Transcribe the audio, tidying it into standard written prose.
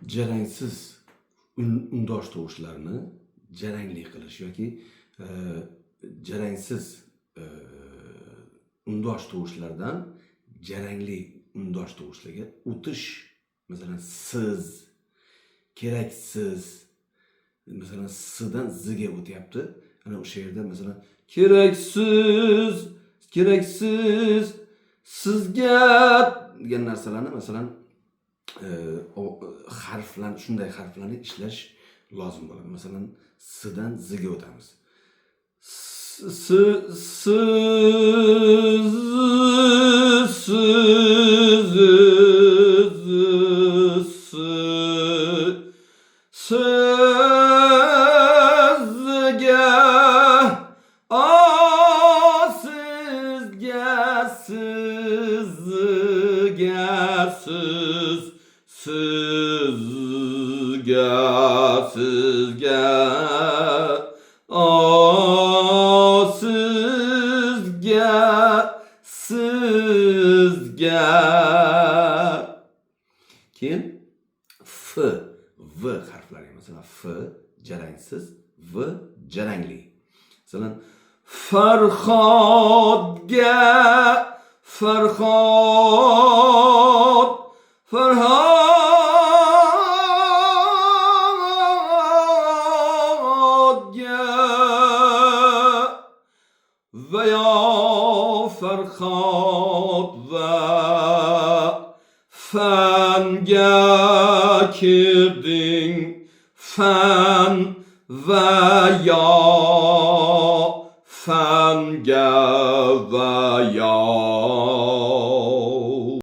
jarangsiz undosh tovushlarni jarangli qilish yoki jarangsiz undosh tovushlardan jarangli undosh tovushlarga o'tish, masalan siz, keraksiz, masalan sizdan zga o'tyapti. Ana o'sha yerda masalan keraksiz sizga degan narsalarni masalan harflarni, shunday harflarni ishlash lozim bo'ladi. Masalan sizdan zga o'tamiz. Keyin f, v harflari, masalan f jarangsiz, v jarangli. Masalan Farhodga va yo Farhod va fanga kirding, fan va yo fanga va yo